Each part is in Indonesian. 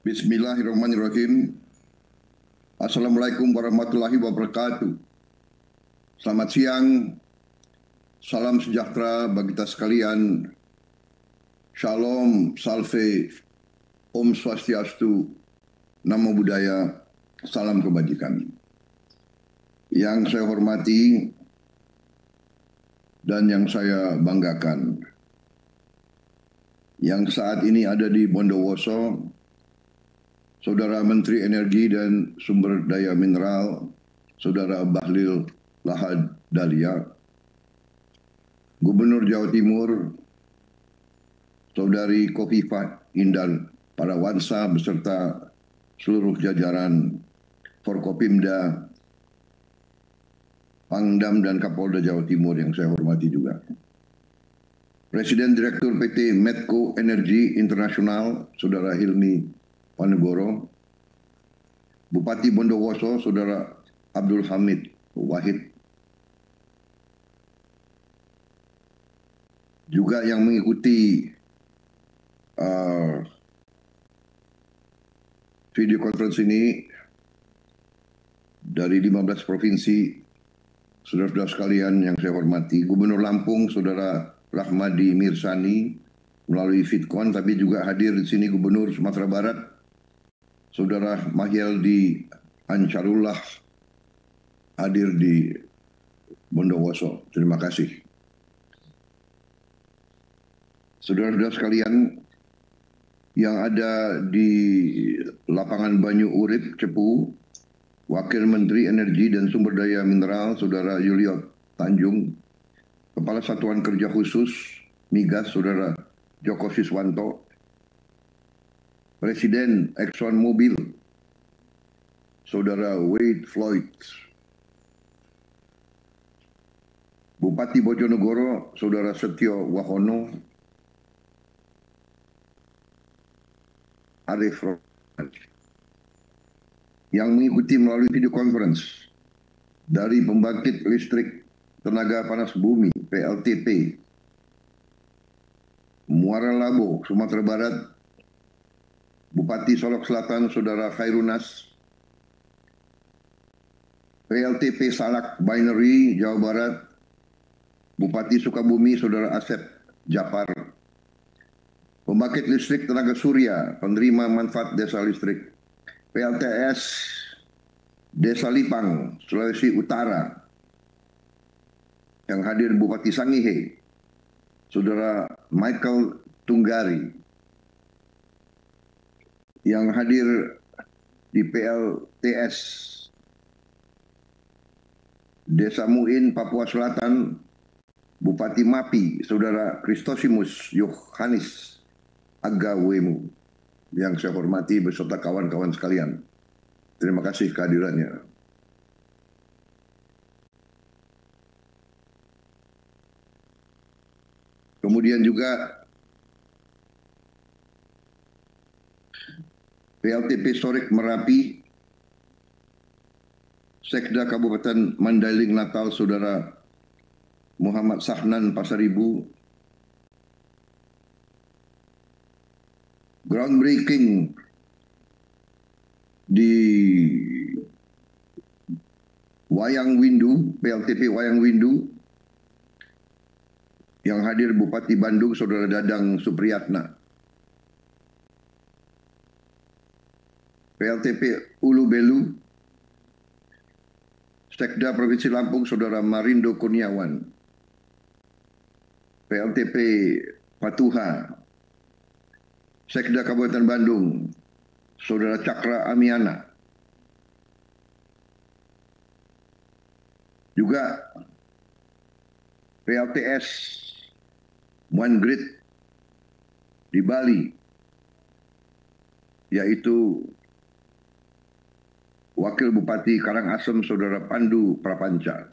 Bismillahirrahmanirrahim. Assalamualaikum warahmatullahi wabarakatuh. Selamat siang, salam sejahtera bagi kita sekalian. Shalom, salve, Om Swastiastu, Namo Buddhaya, salam kebajikan. Yang saya hormati dan yang saya banggakan, yang saat ini ada di Bondowoso, Saudara Menteri Energi dan Sumber Daya Mineral, Saudara Bahlil Lahadalia, Gubernur Jawa Timur, Saudari Khofifah Indar Parawansa beserta seluruh jajaran Forkopimda, Pangdam dan Kapolda Jawa Timur yang saya hormati juga. Presiden Direktur PT Medco Energi Internasional, Saudara Hilmi Panegoro, Bupati Bondowoso, Saudara Abdul Hamid Wahid, juga yang mengikuti video conference ini dari 15 provinsi, saudara-saudara sekalian yang saya hormati, Gubernur Lampung, Saudara Rahmadi Mirsani melalui Vidcon, tapi juga hadir di sini Gubernur Sumatera Barat, Saudara Mahyeldi Ansarullah, hadir di Bondowoso. Terima kasih. Saudara-saudara sekalian yang ada di lapangan Banyu Urip, Cepu, Wakil Menteri Energi dan Sumber Daya Mineral, Saudara Yulio Tanjung, Kepala Satuan Kerja Khusus Migas, Saudara Joko Siswanto, Presiden Exxon Mobil, Saudara Wade Floyd, Bupati Bojonegoro, Saudara Setio Wahono, Arif Rohman, yang mengikuti melalui video conference dari Pembangkit Listrik Tenaga Panas Bumi PLTP Muara Laboh, Sumatera Barat, Bupati Solok Selatan, Saudara Khairunas, PLTP Salak Binary, Jawa Barat, Bupati Sukabumi, Saudara Asep Japar, Pembangkit Listrik Tenaga Surya, Penerima Manfaat Desa Listrik, PLTS Desa Lipang, Sulawesi Utara, yang hadir Bupati Sangihe, Saudara Michael Tunggari, yang hadir di PLTS Desa Muin, Papua Selatan, Bupati Mapi, Saudara Kristosimus Yohanis Agawemu, yang saya hormati beserta kawan-kawan sekalian. Terima kasih kehadirannya. Kemudian juga PLTP Sorik Merapi, Sekda Kabupaten Mandailing Natal, Saudara Muhammad Sahnan Pasaribu, groundbreaking di Wayang Windu, PLTP Wayang Windu, yang hadir Bupati Bandung, Saudara Dadang Supriyatna, PLTP Ulu Belu, Sekda Provinsi Lampung, Saudara Marindo Kurniawan, PLTP Patuha, Sekda Kabupaten Bandung, Saudara Cakra Amiana, juga PLTS One Grid di Bali, yaitu Wakil Bupati Karangasem, Saudara Pandu Prapanca.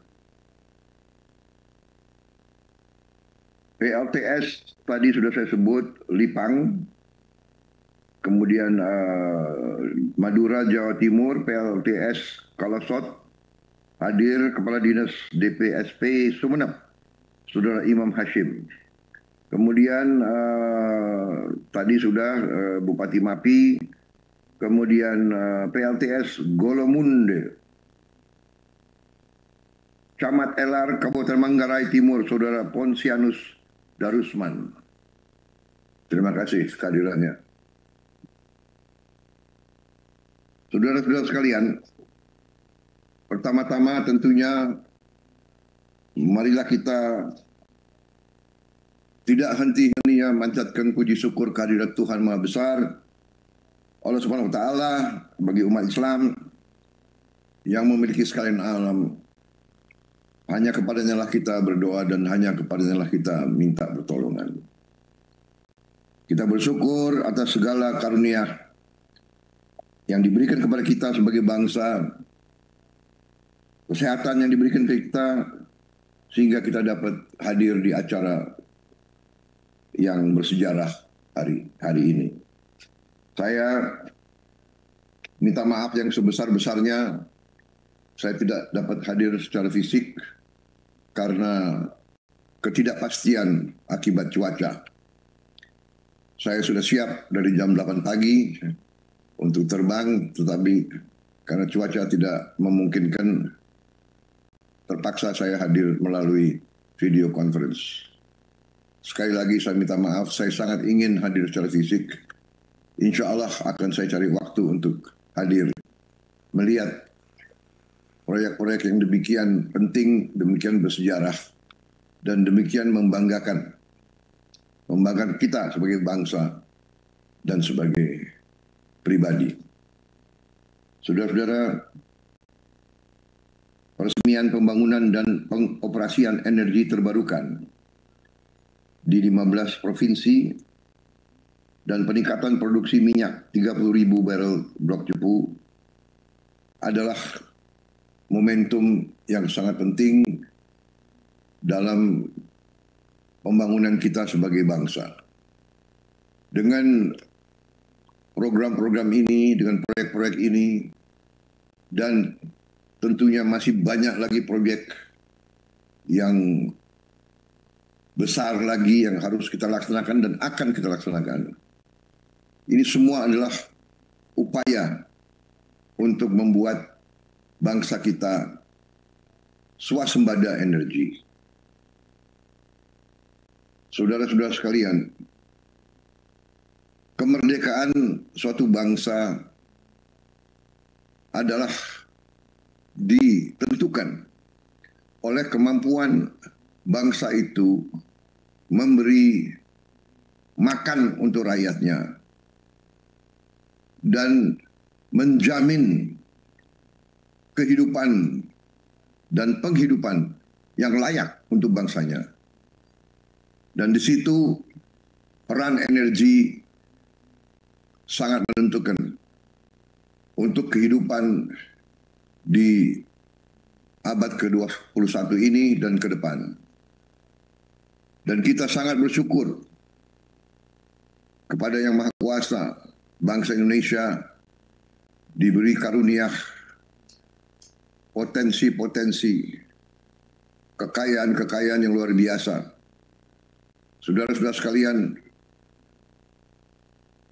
PLTS tadi sudah saya sebut, Lipang, kemudian Madura, Jawa Timur, PLTS Kalosot, hadir Kepala Dinas DPSP Sumeneb, Saudara Imam Hashim. Kemudian tadi sudah Bupati Mapi, kemudian PLTS Golomunde, Camat LR Kabupaten Manggarai Timur, Saudara Ponsianus Darusman. Terima kasih kehadirannya. Saudara-saudara sekalian, pertama-tama tentunya marilah kita tidak henti-hentinya manjatkan puji syukur kehadirat Tuhan Maha Besar, Allah Subhanahu wa Ta'ala, bagi umat Islam yang memiliki sekalian alam. Hanya kepadanya lah kita berdoa dan hanya kepadanya lah kita minta pertolongan. Kita bersyukur atas segala karunia yang diberikan kepada kita sebagai bangsa, kesehatan yang diberikan ke kita, sehingga kita dapat hadir di acara yang bersejarah hari ini. Saya minta maaf yang sebesar-besarnya, saya tidak dapat hadir secara fisik karena ketidakpastian akibat cuaca. Saya sudah siap dari jam 8 pagi untuk terbang, tetapi karena cuaca tidak memungkinkan, terpaksa saya hadir melalui video conference. Sekali lagi saya minta maaf, saya sangat ingin hadir secara fisik. Insya Allah akan saya cari waktu untuk hadir, melihat proyek-proyek yang demikian penting, demikian bersejarah, dan demikian membanggakan kita sebagai bangsa dan sebagai pribadi. Saudara-saudara, peresmian pembangunan dan pengoperasian energi terbarukan di 15 provinsi dan peningkatan produksi minyak 30.000 barel blok cepu adalah momentum yang sangat penting dalam pembangunan kita sebagai bangsa. Dengan program-program ini, dengan proyek-proyek ini, dan tentunya masih banyak lagi proyek yang besar lagi yang harus kita laksanakan dan akan kita laksanakan. Ini semua adalah upaya untuk membuat bangsa kita swasembada energi. Saudara-saudara sekalian, kemerdekaan suatu bangsa adalah ditentukan oleh kemampuan bangsa itu memberi makan untuk rakyatnya dan menjamin kehidupan dan penghidupan yang layak untuk bangsanya. Dan di situ peran energi sangat menentukan untuk kehidupan di abad ke-21 ini dan ke depan. Dan kita sangat bersyukur kepada Yang Maha Kuasa, bangsa Indonesia diberi karunia potensi-potensi kekayaan-kekayaan yang luar biasa. Saudara-saudara sekalian,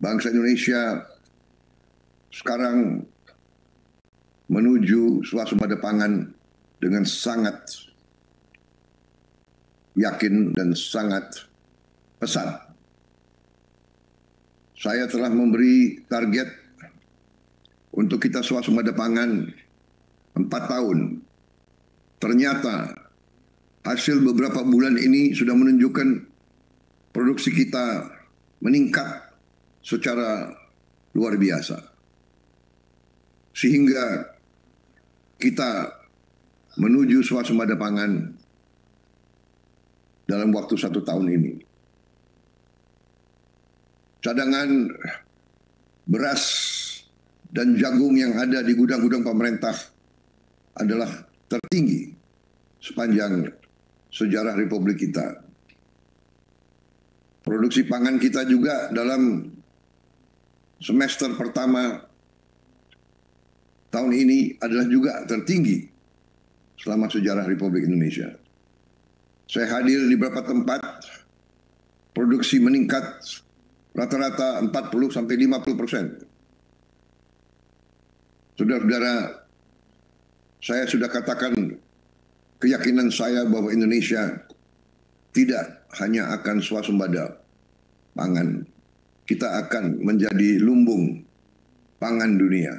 bangsa Indonesia sekarang menuju swasembada pangan dengan sangat yakin dan sangat pesat. Saya telah memberi target untuk kita swasembada pangan 4 tahun. Ternyata hasil beberapa bulan ini sudah menunjukkan produksi kita meningkat secara luar biasa. Sehingga kita menuju swasembada pangan dalam waktu 1 tahun ini. Cadangan beras dan jagung yang ada di gudang-gudang pemerintah adalah tertinggi sepanjang sejarah Republik kita. Produksi pangan kita juga dalam semester pertama tahun ini adalah juga tertinggi selama sejarah Republik Indonesia. Saya hadir di beberapa tempat, produksi meningkat rata-rata 40-50%. Saudara-saudara, saya sudah katakan keyakinan saya bahwa Indonesia tidak hanya akan swasembada pangan, kita akan menjadi lumbung pangan dunia.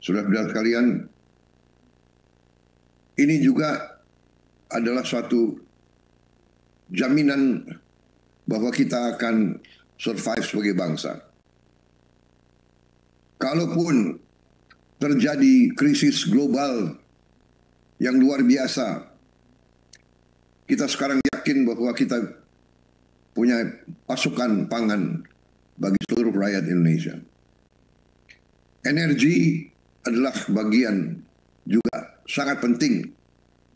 Saudara-saudara sekalian, ini juga adalah suatu jaminan bahwa kita akan survive sebagai bangsa. Kalaupun terjadi krisis global yang luar biasa, kita sekarang yakin bahwa kita punya pasukan pangan bagi seluruh rakyat Indonesia. Energi adalah bagian juga sangat penting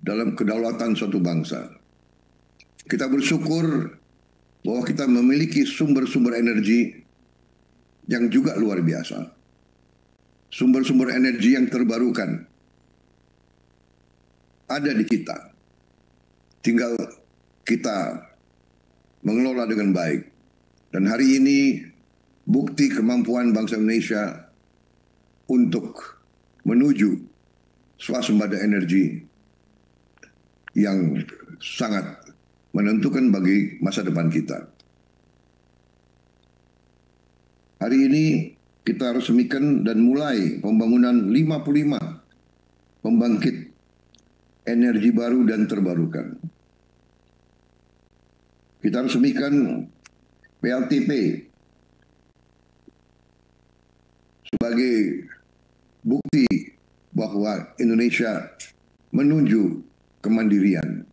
dalam kedaulatan suatu bangsa. Kita bersyukur bahwa kita memiliki sumber-sumber energi yang juga luar biasa. Sumber-sumber energi yang terbarukan ada di kita. Tinggal kita mengelola dengan baik. Dan hari ini bukti kemampuan bangsa Indonesia untuk menuju swasembada energi yang sangat menentukan bagi masa depan kita. Hari ini kita resmikan dan mulai pembangunan 55 pembangkit energi baru dan terbarukan. Kita resmikan PLTP sebagai bukti bahwa Indonesia menuju kemandirian.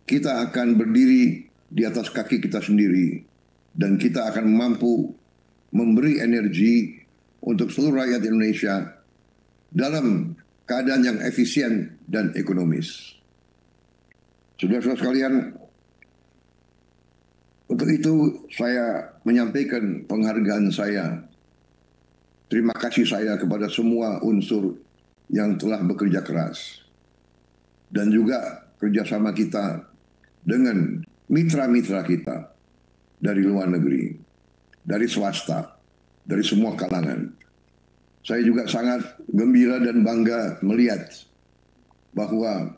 Kita akan berdiri di atas kaki kita sendiri dan kita akan mampu memberi energi untuk seluruh rakyat Indonesia dalam keadaan yang efisien dan ekonomis. Saudara-saudara sekalian, untuk itu saya menyampaikan penghargaan saya, terima kasih saya kepada semua unsur yang telah bekerja keras dan juga kerjasama kita dengan mitra-mitra kita dari luar negeri, dari swasta, dari semua kalangan. Saya juga sangat gembira dan bangga melihat bahwa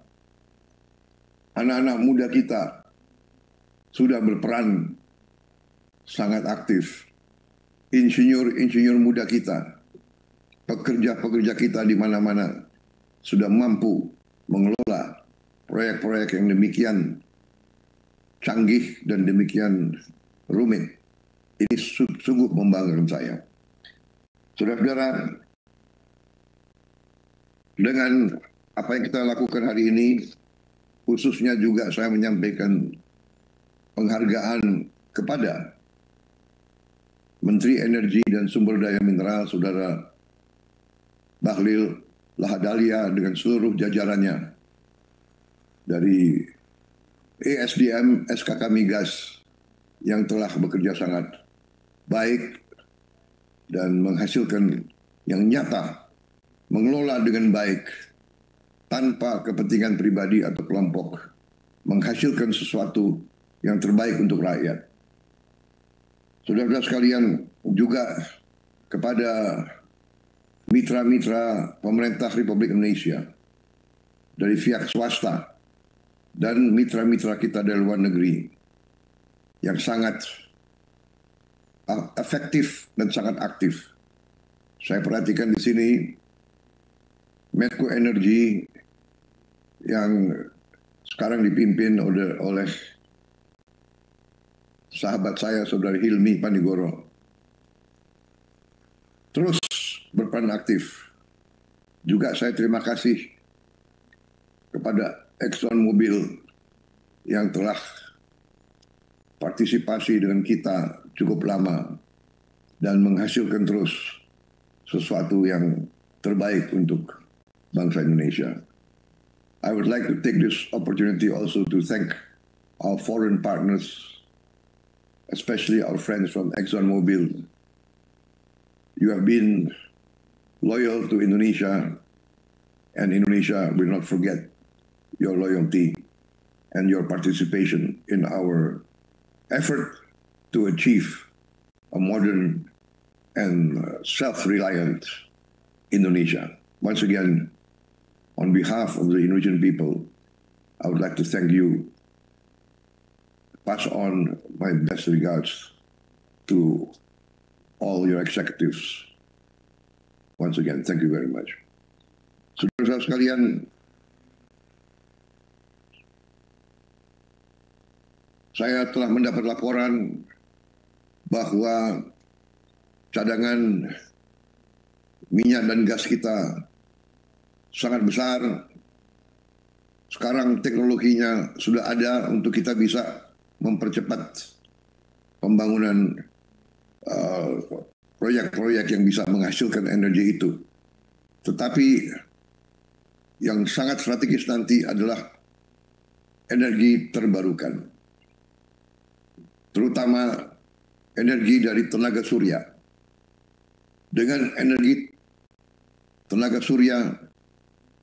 anak-anak muda kita sudah berperan sangat aktif. Insinyur-insinyur muda kita, pekerja-pekerja kita di mana-mana sudah mampu mengelola proyek-proyek yang demikian canggih dan demikian rumit. Ini sungguh membanggakan saya. Saudara-saudara, dengan apa yang kita lakukan hari ini, khususnya juga saya menyampaikan penghargaan kepada Menteri Energi dan Sumber Daya Mineral, Saudara Bahlil Lahadalia dengan seluruh jajarannya dari ESDM SKK Migas yang telah bekerja sangat baik dan menghasilkan yang nyata, mengelola dengan baik tanpa kepentingan pribadi atau kelompok, menghasilkan sesuatu yang terbaik untuk rakyat. Saudara-saudara sekalian, juga kepada mitra-mitra pemerintah Republik Indonesia dari pihak swasta dan mitra-mitra kita dari luar negeri yang sangat efektif dan sangat aktif. Saya perhatikan di sini Medco Energy yang sekarang dipimpin oleh sahabat saya, Saudara Hilmi Panigoro, terus berperan aktif. Juga saya terima kasih kepada ExxonMobil yang telah partisipasi dengan kita cukup lama dan menghasilkan terus sesuatu yang terbaik untuk bangsa Indonesia. I would like to take this opportunity also to thank our foreign partners, especially our friends from ExxonMobil. You have been loyal to Indonesia, and Indonesia will not forget your loyalty and your participation in our effort to achieve a modern and self-reliant Indonesia. Once again, on behalf of the Indonesian people, I would like to thank you. Pass on my best regards to all your executives. Once again, thank you very much. Saudara-saudara sekalian, saya telah mendapat laporan bahwa cadangan minyak dan gas kita sangat besar. Sekarang teknologinya sudah ada untuk kita bisa mempercepat pembangunan proyek-proyek yang bisa menghasilkan energi itu. Tetapi yang sangat strategis nanti adalah energi terbarukan, terutama energi dari tenaga surya. Dengan energi tenaga surya,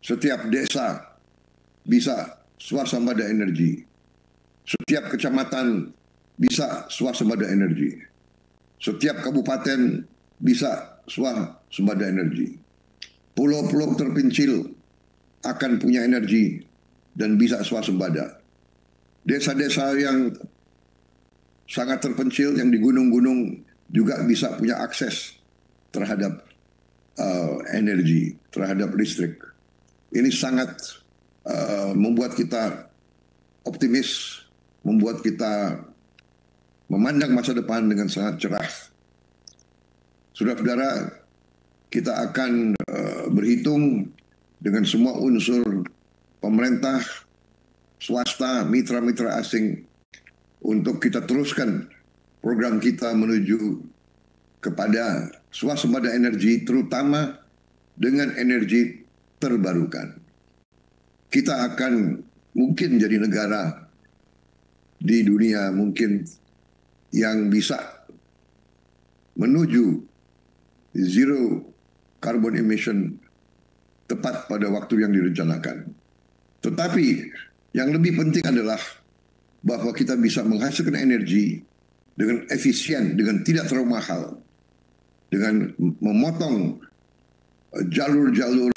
setiap desa bisa swasembada energi. Setiap kecamatan bisa swasembada energi. Setiap kabupaten bisa swasembada energi. Pulau-pulau terpencil akan punya energi dan bisa swasembada. Desa-desa yang sangat terpencil, yang di gunung-gunung juga bisa punya akses terhadap energi, terhadap listrik. Ini sangat membuat kita optimis, membuat kita memandang masa depan dengan sangat cerah. Saudara-saudara, kita akan berhitung dengan semua unsur pemerintah, swasta, mitra-mitra asing untuk kita teruskan program kita menuju kepada swasembada energi, terutama dengan energi terbarukan. Kita akan mungkin jadi negara di dunia mungkin yang bisa menuju zero carbon emission tepat pada waktu yang direncanakan. Tetapi yang lebih penting adalah bahwa kita bisa menghasilkan energi dengan efisien, dengan tidak terlalu mahal, dengan memotong jalur-jalur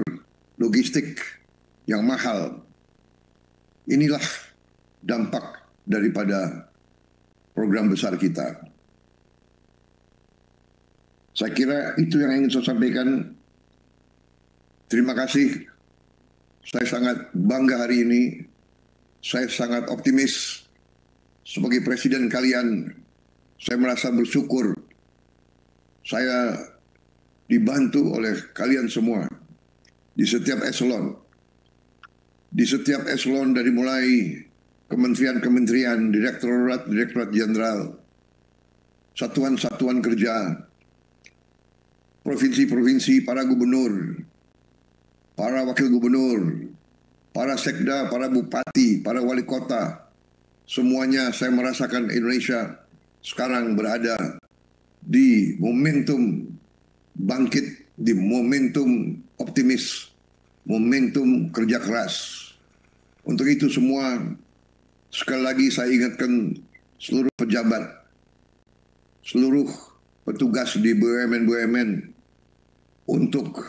logistik yang mahal. Inilah dampak daripada program besar kita. Saya kira itu yang ingin saya sampaikan. Terima kasih. Saya sangat bangga hari ini. Saya sangat optimis. Sebagai presiden kalian, saya merasa bersyukur. Saya dibantu oleh kalian semua di setiap eselon. Di setiap eselon dari mulai kementerian-kementerian, direktorat jenderal, satuan-satuan kerja, provinsi-provinsi, para gubernur, para wakil gubernur, para sekda, para bupati, para wali kota, semuanya saya merasakan Indonesia sekarang berada di momentum bangkit, di momentum optimis, momentum kerja keras. Untuk itu semua, sekali lagi saya ingatkan seluruh pejabat, seluruh petugas di BUMN untuk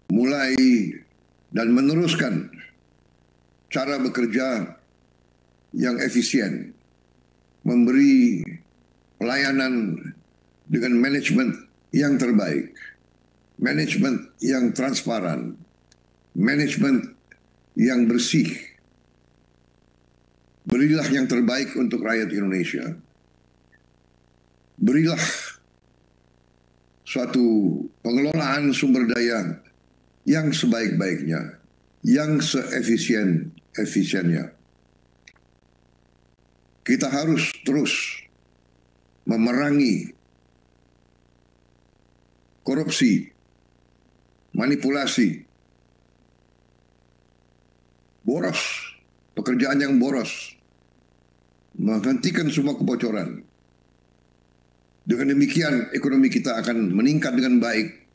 mulai dan meneruskan cara bekerja yang efisien, memberi pelayanan dengan manajemen yang terbaik, manajemen yang transparan, manajemen yang bersih. Berilah yang terbaik untuk rakyat Indonesia. Berilah suatu pengelolaan sumber daya yang sebaik-baiknya, yang seefisien-efisiennya. Kita harus terus memerangi korupsi, manipulasi, boros, pekerjaan yang boros, menghentikan semua kebocoran. Dengan demikian ekonomi kita akan meningkat dengan baik,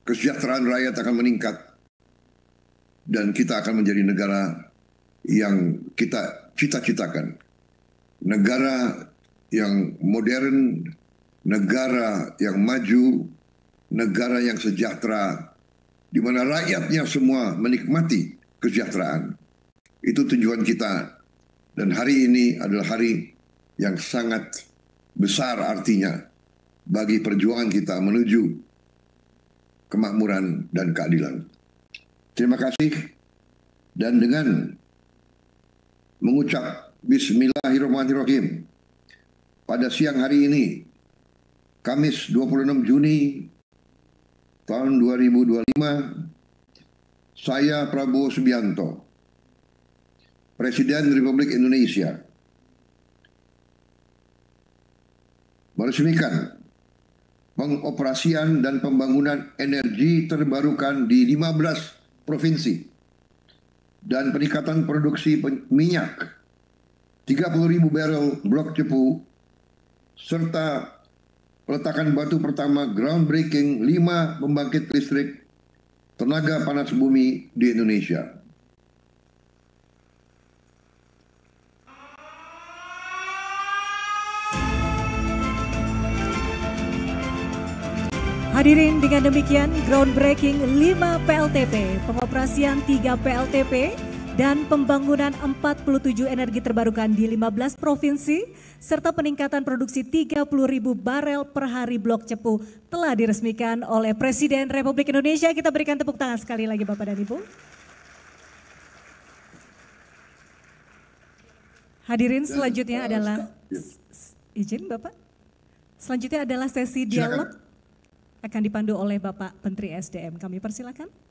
kesejahteraan rakyat akan meningkat, dan kita akan menjadi negara yang kita cita-citakan. Negara yang modern, negara yang maju, negara yang sejahtera, di mana rakyatnya semua menikmati kesejahteraan. Itu tujuan kita. Dan hari ini adalah hari yang sangat besar artinya bagi perjuangan kita menuju kemakmuran dan keadilan. Terima kasih. Dan dengan mengucap Bismillahirrahmanirrahim, pada siang hari ini, Kamis 26 Juni tahun 2025, saya Prabowo Subianto, Presiden Republik Indonesia, meresmikan pengoperasian dan pembangunan energi terbarukan di 15 provinsi dan peningkatan produksi minyak 30.000 barel blok Cepu serta peletakan batu pertama groundbreaking 5 pembangkit listrik tenaga panas bumi di Indonesia. Hadirin, dengan demikian groundbreaking 5 PLTP, pengoperasian 3 PLTP, dan pembangunan 47 energi terbarukan di 15 provinsi, serta peningkatan produksi 30.000 barel per hari blok Cepu telah diresmikan oleh Presiden Republik Indonesia. Kita berikan tepuk tangan sekali lagi Bapak dan Ibu. Hadirin, selanjutnya adalah, izin Bapak, selanjutnya adalah sesi dialog. Akan dipandu oleh Bapak Menteri SDM. Kami persilakan.